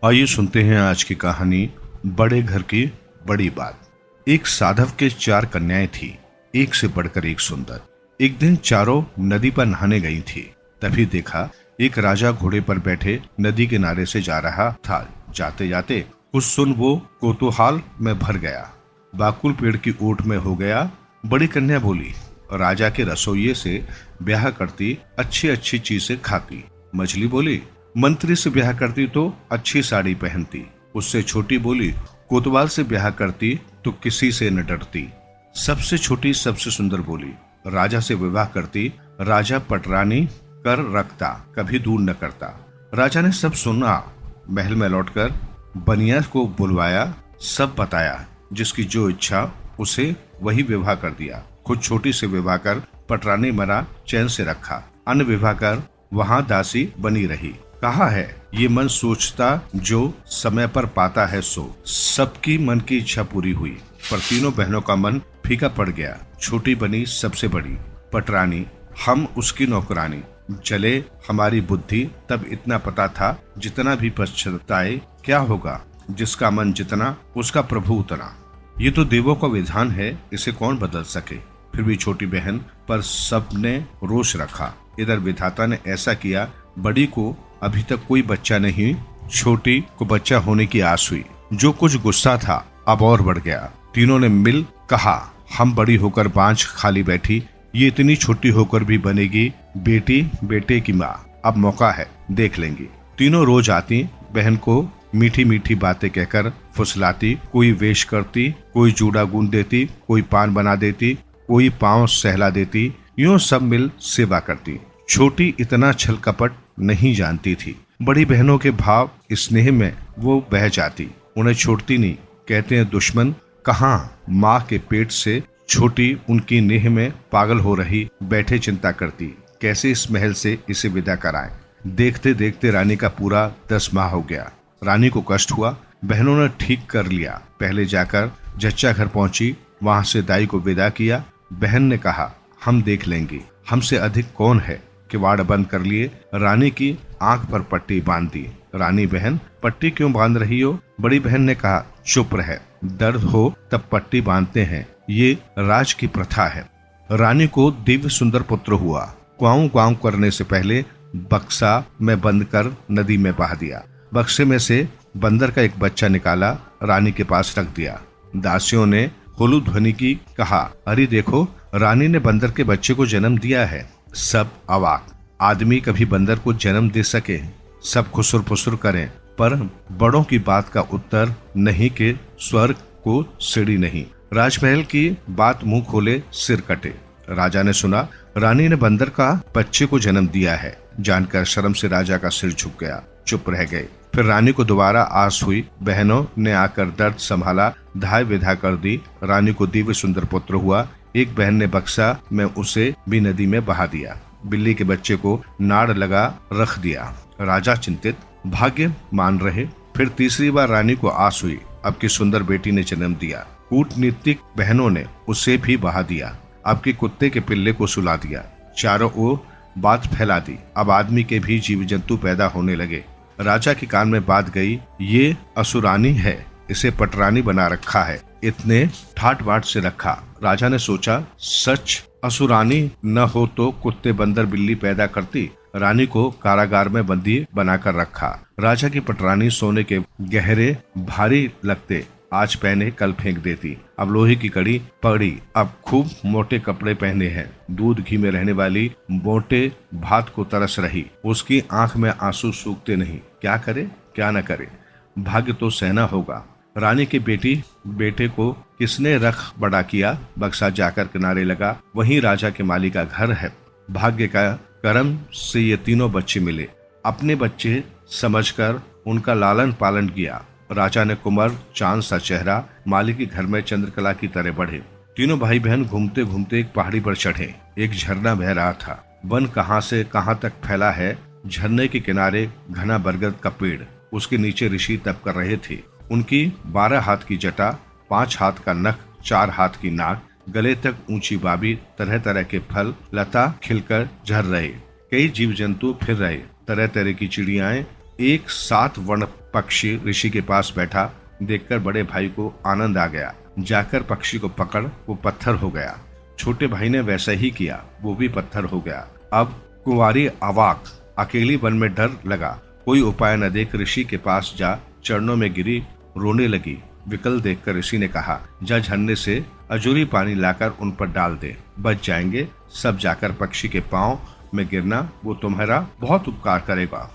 आइए सुनते हैं आज की कहानी बड़े घर की बड़ी बात। एक साधव के 4 कन्याएं थी, एक से बढ़कर एक सुंदर। एक दिन चारों नदी पर नहाने गई थी। तभी देखा एक राजा घोड़े पर बैठे नदी किनारे से जा रहा था। जाते जाते कुछ सुन वो कोतूहल में भर गया, बाकुल पेड़ की ओट में हो गया। बड़ी कन्या बोली, राजा के रसोइये से ब्याह करती, अच्छी अच्छी चीजें खाती। मछली बोली, मंत्री से ब्याह करती तो अच्छी साड़ी पहनती। उससे छोटी बोली, कोतवाल से ब्याह करती तो किसी से न डरती। सबसे छोटी सबसे सुंदर बोली, राजा से विवाह करती, राजा पटरानी कर रखता, कभी दूर न करता। राजा ने सब सुना। महल में लौटकर बनिया को बुलवाया, सब बताया। जिसकी जो इच्छा उसे वही विवाह कर दिया। खुद छोटी से विवाह कर पटरानी मरा, चैन से रखा। अन्य विवाह कर वहां दासी बनी रही। कहा है ये मन सोचता जो समय पर पाता है सो। सबकी मन की इच्छा पूरी हुई, पर तीनों बहनों का मन फीका पड़ गया। छोटी बनी सबसे बड़ी पटरानी, हम उसकी नौकरानी। जले हमारी बुद्धि, तब इतना पता था जितना भी पछताए क्या होगा। जिसका मन जितना उसका प्रभु उतना। ये तो देवों का विधान है, इसे कौन बदल सके। फिर भी छोटी बहन पर सबने रोष रखा। इधर विधाता ने ऐसा किया, बड़ी को अभी तक कोई बच्चा नहीं, छोटी को बच्चा होने की आस हुई। जो कुछ गुस्सा था अब और बढ़ गया। तीनों ने मिल कहा, हम बड़ी होकर बांझ खाली बैठी, ये इतनी छोटी होकर भी बनेगी बेटी बेटे की माँ। अब मौका है, देख लेंगी। तीनों रोज आती, बहन को मीठी मीठी बातें कहकर फुसलाती। कोई वेश करती, कोई जूड़ा गूंद देती, कोई पान बना देती, कोई पांव सहला देती। यूं सब मिल सेवा करती। छोटी इतना छल कपट नहीं जानती थी। बड़ी बहनों के भाव स्नेह में वो बह जाती, उन्हें छोड़ती नहीं। कहते हैं दुश्मन कहाँ, माँ के पेट से छोटी उनकी नेह में पागल हो रही बैठे चिंता करती, कैसे इस महल से इसे विदा कराएं। देखते देखते रानी का पूरा 10 माह हो गया। रानी को कष्ट हुआ, बहनों ने ठीक कर लिया। पहले जाकर जच्चा घर पहुंची, वहां से दाई को विदा किया। बहन ने कहा, हम देख लेंगे, हमसे अधिक कौन है। किवाड़ बंद कर लिए, रानी की आंख पर पट्टी बांध दी। रानी, बहन पट्टी क्यों बांध रही हो। बड़ी बहन ने कहा, चुप रहे, दर्द हो तब पट्टी बांधते हैं, ये राज की प्रथा है। रानी को दिव्य सुंदर पुत्र हुआ। क्वाऊ क्वाऊ करने से पहले बक्सा में बंद कर नदी में बहा दिया। बक्से में से बंदर का एक बच्चा निकाला, रानी के पास रख दिया। दासियों ने हुलू ध्वनि की कहा, अरे देखो, रानी ने बंदर के बच्चे को जन्म दिया है। सब अवाक, आदमी कभी बंदर को जन्म दे सके। सब खुसुर फुसुर करें, पर बड़ों की बात का उत्तर नहीं के स्वर्ग को सीढ़ी नहीं। राजमहल की बात मुंह खोले सिर कटे। राजा ने सुना रानी ने बंदर का बच्चे को जन्म दिया है। जानकर शर्म से राजा का सिर झुक गया, चुप रह गए। फिर रानी को दोबारा आस हुई। बहनों ने आकर दर्द संभाला, धाय विधा कर दी। रानी को दिव्य सुंदर पुत्र हुआ। एक बहन ने बक्सा में उसे भी नदी में बहा दिया। बिल्ली के बच्चे को नाड़ लगा रख दिया। राजा चिंतित, भाग्य मान रहे। फिर तीसरी बार रानी को आस हुई, अब की सुंदर बेटी ने जन्म दिया। कूटनीतिक बहनों ने उसे भी बहा दिया। अब के कुत्ते के पिल्ले को सुला दिया। चारों ओर बात फैला दी। अब आदमी के भी जीव जंतु पैदा होने लगे। राजा के कान में बात गई, ये असुरानी है, इसे पटरानी बना रखा है, इतने ठाट बाट से रखा। राजा ने सोचा, सच असुरानी न हो तो कुत्ते बंदर बिल्ली पैदा करती। रानी को कारागार में बंदी बनाकर रखा। राजा की पटरानी सोने के गहरे भारी लगते, आज पहने कल फेंक देती। अब लोहे की कड़ी पड़ी, अब खूब मोटे कपड़े पहने हैं। दूध घी में रहने वाली मोटे भात को तरस रही, उसकी आंख में आंसू सूखते नहीं। क्या करे क्या न करे, भाग्य तो सहना होगा। रानी के बेटे को किसने रख बड़ा किया। बक्सा जाकर किनारे लगा, वहीं राजा के माली का घर है। भाग्य का कर्म से ये तीनों बच्चे मिले। अपने बच्चे समझकर उनका लालन पालन किया। राजा ने कुंवर चांद सा चेहरा, माली के घर में चंद्रकला की तरह बढ़े। तीनों भाई बहन घूमते घूमते एक पहाड़ी पर चढ़े। एक झरना बह रहा था। वन कहाँ से कहाँ तक फैला है। झरने के किनारे घना बरगद का पेड़, उसके नीचे ऋषि तप कर रहे थे। उनकी 12 हाथ की जटा, 5 हाथ का नख, 4 हाथ की नाक, गले तक ऊंची बाबी, तरह तरह के फल लता खिलकर झर रहे। कई जीव जंतु फिर रहे, तरह तरह की चिड़ियाएं एक 7 वर्ण पक्षी ऋषि के पास बैठा देखकर बड़े भाई को आनंद आ गया। जाकर पक्षी को पकड़ वो पत्थर हो गया। छोटे भाई ने वैसा ही किया, वो भी पत्थर हो गया। अब कुंवारी अवाक अकेली वन में डर लगा। कोई उपाय न देख ऋषि के पास जा चरणों में गिरी, रोने लगी। विकल देखकर ऋषि ने कहा, जा झरने से अजूरी पानी लाकर उन पर डाल दे, बच जाएंगे सब। जाकर पक्षी के पांव में गिरना, वो तुम्हारा बहुत उपकार करेगा।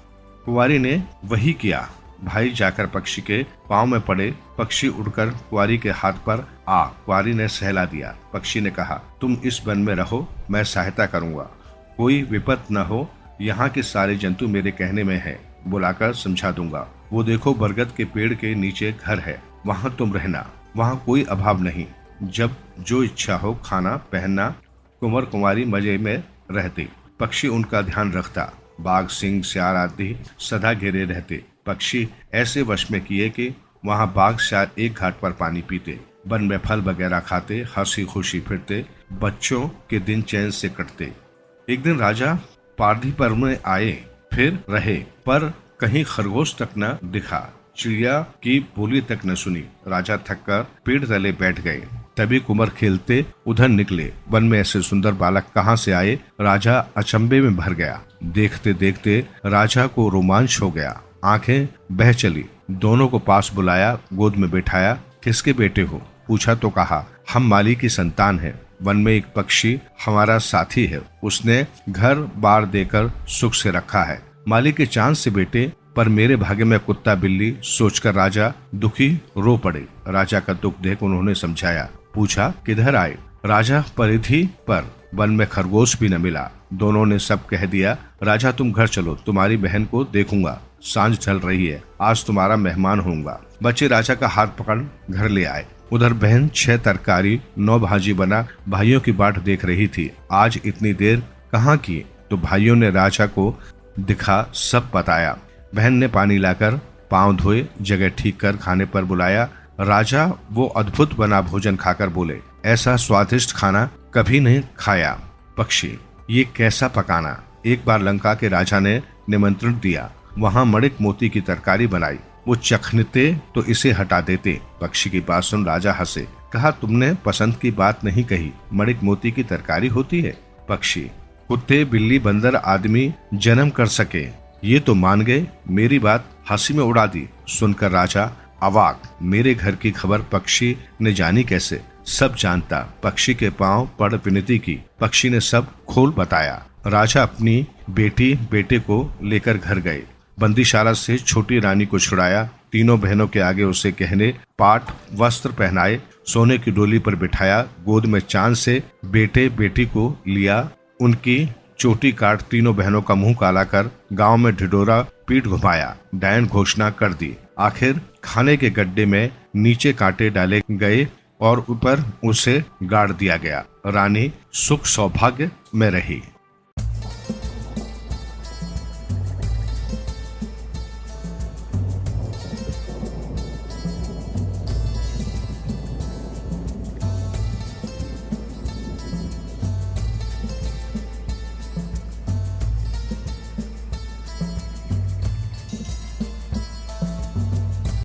कुंवारी ने वही किया। भाई जाकर पक्षी के पांव में पड़े। पक्षी उड़कर कुंवारी के हाथ पर आ कुंवारी ने सहला दिया। पक्षी ने कहा, तुम इस वन में रहो, मैं सहायता करूंगा, कोई विपत न हो। यहाँ के सारे जंतु मेरे कहने में है, बुलाकर समझा दूंगा। वो देखो बरगद के पेड़ के नीचे घर है, वहाँ तुम रहना, वहाँ कोई अभाव नहीं। जब जो इच्छा हो खाना पहनना। कुंवर कुंवारी मजे में रहते। पक्षी उनका ध्यान रखता। बाघ सिंह सियार आदि सदा घेरे रहते। पक्षी ऐसे वश में किए कि वहाँ बाघ सियार एक घाट पर पानी पीते, वन में फल वगैरह खाते, हंसी खुशी फिरते, बच्चों के दिन चैन से कटते। एक दिन राजा पार्थिव में आए, फिर रहे, पर कहीं खरगोश तक न दिखा, चिड़िया की बोली तक न सुनी। राजा थककर पेड़ तले बैठ गए। तभी कुंवर खेलते उधर निकले। वन में ऐसे सुंदर बालक कहाँ से आए? राजा अचंभे में भर गया। देखते देखते राजा को रोमांच हो गया, आंखें बह चली। दोनों को पास बुलाया, गोद में बैठाया। किसके बेटे हो? पूछा तो कहा, हम माली की संतान है। वन में एक पक्षी हमारा साथी है, उसने घर बार देकर सुख से रखा है। माली के चांद से बेटे, पर मेरे भाग्य में कुत्ता बिल्ली, सोचकर राजा दुखी रो पड़े। राजा का दुख देख उन्होंने समझाया। पूछा, किधर आए? राजा, परिधि पर, वन में खरगोश भी न मिला। दोनों ने सब कह दिया। राजा, तुम घर चलो, तुम्हारी बहन को देखूंगा, सांझ ढल रही है, आज तुम्हारा मेहमान होऊंगा। बच्चे राजा का हाथ पकड़ घर ले आए। उधर बहन 6 तरकारी 9 भाजी बना भाइयों की बाट देख रही थी। आज इतनी देर कहाँ की? तो भाइयों ने राजा को दिखा सब बताया। बहन ने पानी लाकर पांव धोए, जगह ठीक कर खाने पर बुलाया। राजा वो अद्भुत बना भोजन खाकर बोले, ऐसा स्वादिष्ट खाना कभी नहीं खाया। पक्षी, ये कैसा पकाना? एक बार लंका के राजा ने निमंत्रण दिया, वहाँ मणिक मोती की तरकारी बनाई। वो चखते तो इसे हटा देते। पक्षी की बात सुन राजा हंसे। कहा, तुमने पसंद की बात नहीं कही, मणिक मोती की तरकारी होती है। पक्षी, कुत्ते बिल्ली बंदर आदमी जन्म कर सके, ये तो मान गए, मेरी बात हंसी में उड़ा दी। सुनकर राजा अवाक। मेरे घर की खबर पक्षी ने जानी कैसे? सब जानता। पक्षी के पांव पड़ विनती की। पक्षी ने सब खोल बताया। राजा अपनी बेटी बेटे को लेकर घर गए। बंदीशाला से छोटी रानी को छुड़ाया। तीनों बहनों के आगे उसे गहने पाट वस्त्र पहनाए, सोने की डोली पर बिठाया। गोद में चांद से बेटे बेटी को लिया। उनकी चोटी काट तीनों बहनों का मुंह काला कर गांव में ढिढोरा पीठ घुमाया। डायन घोषणा कर दी। आखिर खाने के गड्ढे में नीचे कांटे डाले गए और ऊपर उसे गाड़ दिया गया। रानी सुख सौभाग्य में रही।